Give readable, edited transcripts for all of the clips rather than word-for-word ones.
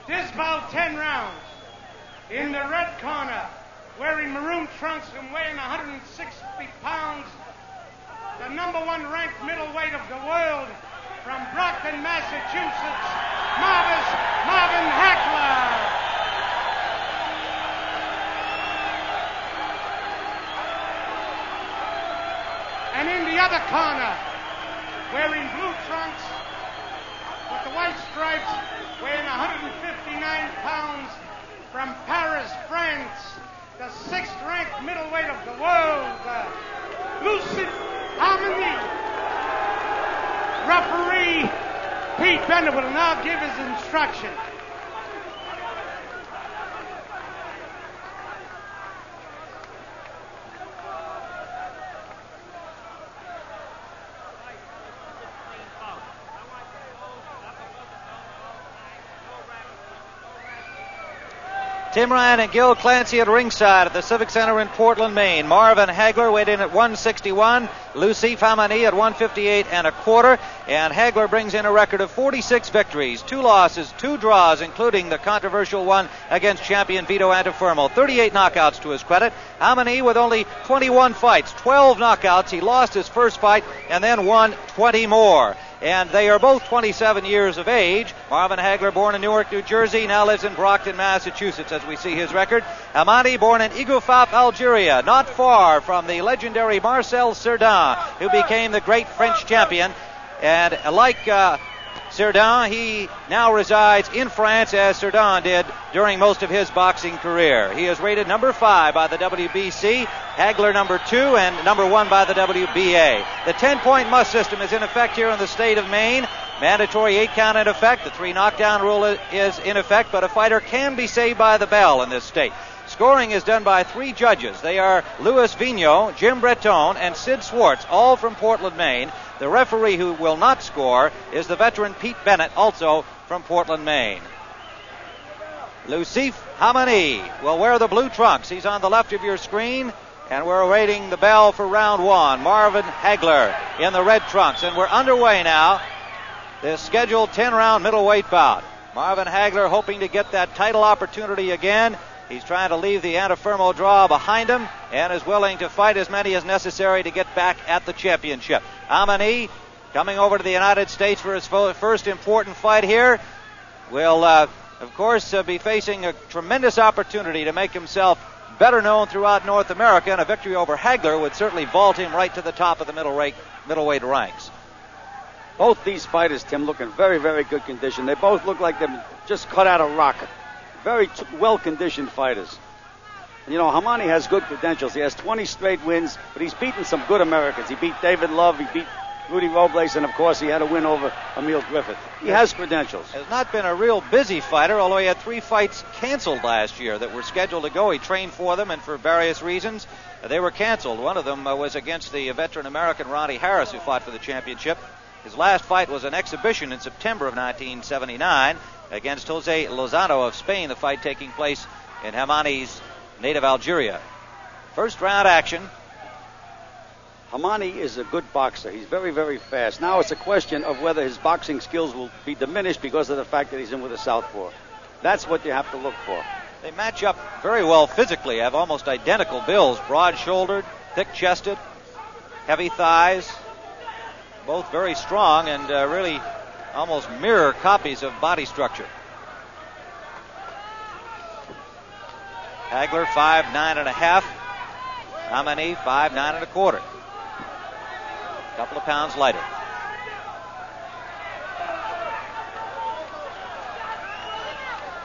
This bout 10 rounds. In the red corner, wearing maroon trunks and weighing 160 pounds, the number 1 ranked middleweight of the world, from Brockton, Massachusetts, Marvin Hagler. And in the other corner, wearing blue trunks with the white stripes, weighing 159 pounds, from Paris, France, the 6th ranked middleweight of the world, Loucif Hamani. Referee Pete Bender will now give his instruction. Tim Ryan and Gil Clancy at ringside at the Civic Center in Portland, Maine. Marvin Hagler weighed in at 161. Loucif Hamani at 158 1/4. And Hagler brings in a record of 46 victories, 2 losses, 2 draws, including the controversial one against champion Vito Antuofermo. 38 knockouts to his credit. Hamani with only 21 fights, 12 knockouts. He lost his first fight and then won 20 more. And they are both 27 years of age. Marvin Hagler, born in Newark, New Jersey, now lives in Brockton, Massachusetts, as we see his record. Hamani, born in Igufaf, Algeria, not far from the legendary Marcel Cerdan, who became the great French champion. And like Cerdan, he now resides in France, as Cerdan did during most of his boxing career. He is rated number 5 by the WBC, Hagler number 2, and number 1 by the WBA. The 10-point must system is in effect here in the state of Maine. Mandatory 8 count in effect. The 3 knockdown rule is in effect, but a fighter can be saved by the bell in this state. Scoring is done by 3 judges. They are Louis Vigneault, Jim Breton, and Sid Swartz, all from Portland, Maine. The referee who will not score is the veteran Pete Bennett, also from Portland, Maine. Loucif Hamani will wear the blue trunks. He's on the left of your screen, and we're awaiting the bell for round 1. Marvin Hagler in the red trunks, and we're underway now. This scheduled 10-round middleweight bout. Marvin Hagler hoping to get that title opportunity again. He's trying to leave the Antuofermo draw behind him and is willing to fight as many as necessary to get back at the championship. Hamani, coming over to the United States for his first important fight here, will, of course, be facing a tremendous opportunity to make himself better known throughout North America, and a victory over Hagler would certainly vault him right to the top of the middleweight ranks. Both these fighters, Tim, look in very, very good condition. They both look like they're just cut out of rock. Very well-conditioned fighters. You know, Hamani has good credentials. He has 20 straight wins, but he's beaten some good Americans. He beat David Love, he beat Rudy Robles, and of course he had a win over Emil Griffith. He has credentials. Has not been a real busy fighter, although he had 3 fights canceled last year that were scheduled to go. He trained for them, and for various reasons, they were canceled. One of them was against the veteran American Ronnie Harris, who fought for the championship. His last fight was an exhibition in September of 1979 against Jose Lozano of Spain, the fight taking place in Hamani's native Algeria. First round action. Hamani is a good boxer. He's very, very fast. Now it's a question of whether his boxing skills will be diminished because of the fact that he's in with a southpaw. That's what you have to look for. They match up very well physically, have almost identical builds, broad-shouldered, thick-chested, heavy thighs, both very strong and really almost mirror copies of body structure. Hagler 5'9 1/2. Hamani 5'9 1/4. A couple of pounds lighter.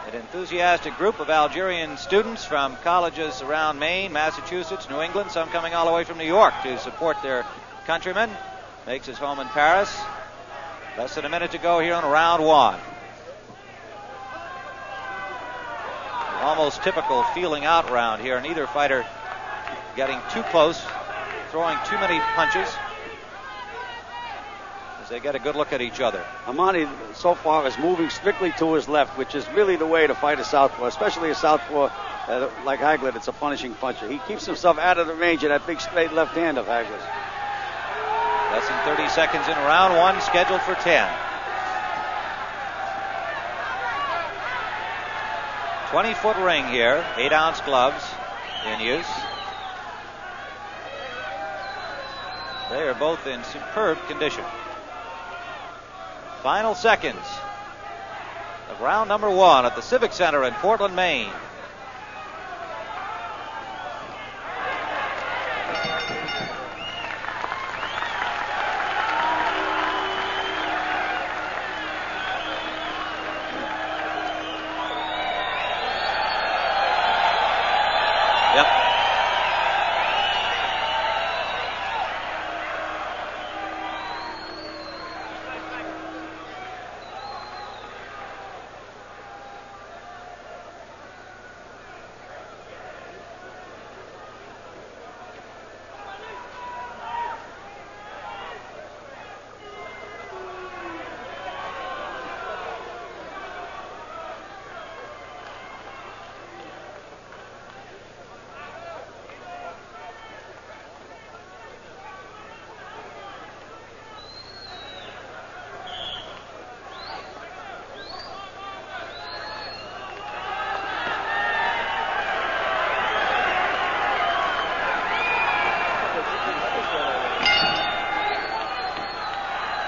An enthusiastic group of Algerian students from colleges around Maine, Massachusetts, New England, some coming all the way from New York to support their countrymen. Makes his home in Paris. Less than a minute to go here on round 1. Almost typical feeling out round here. Neither fighter getting too close, throwing too many punches, as they get a good look at each other. Hamani so far is moving strictly to his left, which is really the way to fight a southpaw, especially a southpaw like Hagler. It's a punishing puncher. He keeps himself out of the range of that big straight left hand of Hagler's. Less than 30 seconds in round 1, scheduled for 10. 20-foot ring here, 8-ounce gloves in use. They are both in superb condition. Final seconds of round number 1 at the Civic Center in Portland, Maine.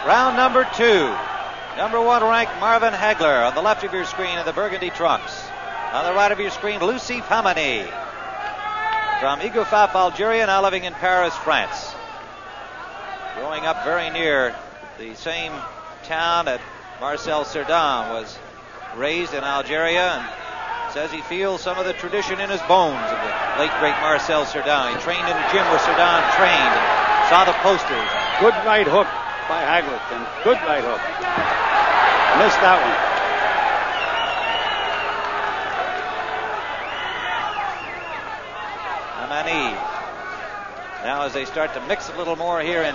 Round number 2. Number 1 ranked Marvin Hagler on the left of your screen in the burgundy trunks. On the right of your screen, Loucif Hamani from Igoufaf, Algeria, now living in Paris, France. Growing up very near the same town that Marcel Cerdan was raised in Algeria, and says he feels some of the tradition in his bones of the late, great Marcel Cerdan. He trained in the gym where Cerdan trained and saw the posters. Good right hook by Hagler, and good right hook. Missed that one. Hamani. Now as they start to mix a little more here in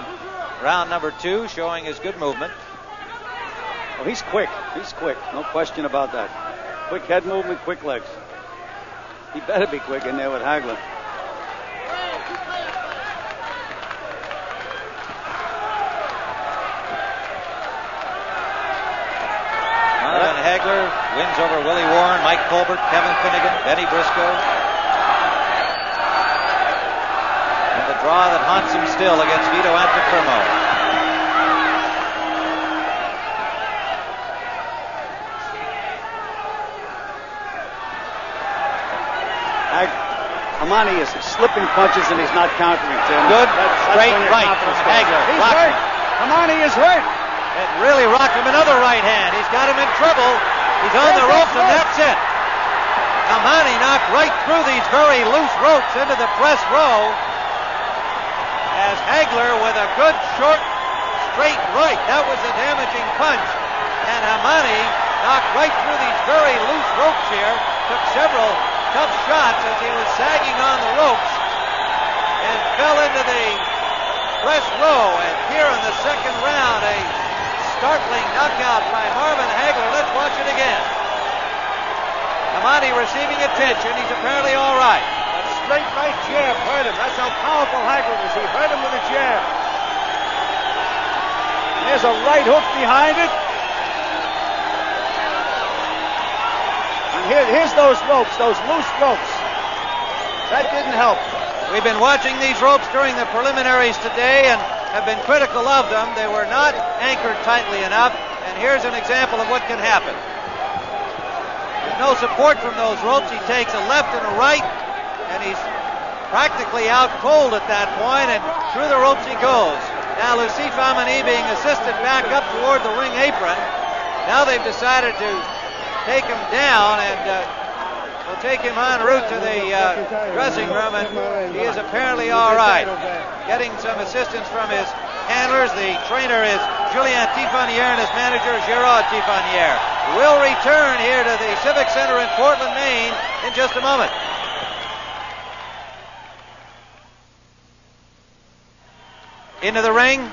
round number 2, showing his good movement. Oh, he's quick. He's quick. No question about that. Quick head movement, quick legs. He better be quick in there with Hagler. Marvin Hagler wins over Willie Warren, Mike Colbert, Kevin Finnegan, Benny Briscoe. And the draw that haunts him still against Vito Antuofermo. Hamani is slipping punches and he's not countering, Tim. Good straight right from Hagler. He's hurt. Hamani is hurt. It really rocked him. Another right hand. He's got him in trouble. He's on the ropes, and that's it. Hamani knocked right through these very loose ropes into the press row as Hagler with a good short straight right. That was a damaging punch. And Hamani knocked right through these very loose ropes here. Took several tough shots as he was sagging on the ropes and fell into the press row. And here in the second round, a startling knockout by Marvin Hagler. Let's watch it again. Hamani receiving attention. He's apparently all right. That straight right jab hurt him. That's how powerful Hagler is. He hurt him with a jab. And there's a right hook behind it. Here's those ropes, those loose ropes. That didn't help. We've been watching these ropes during the preliminaries today and have been critical of them. They were not anchored tightly enough, and here's an example of what can happen. There's no support from those ropes. He takes a left and a right, and he's practically out cold at that point, and through the ropes he goes. Now Loucif Hamani being assisted back up toward the ring apron. Now they've decided to take him down, and we'll take him en route to the dressing room, and he is apparently all right. Getting some assistance from his handlers. The trainer is Julien Tiffanier, and his manager is Gerard Tiffanier. We'll return here to the Civic Center in Portland, Maine in just a moment. Into the ring.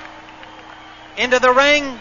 Into the ring.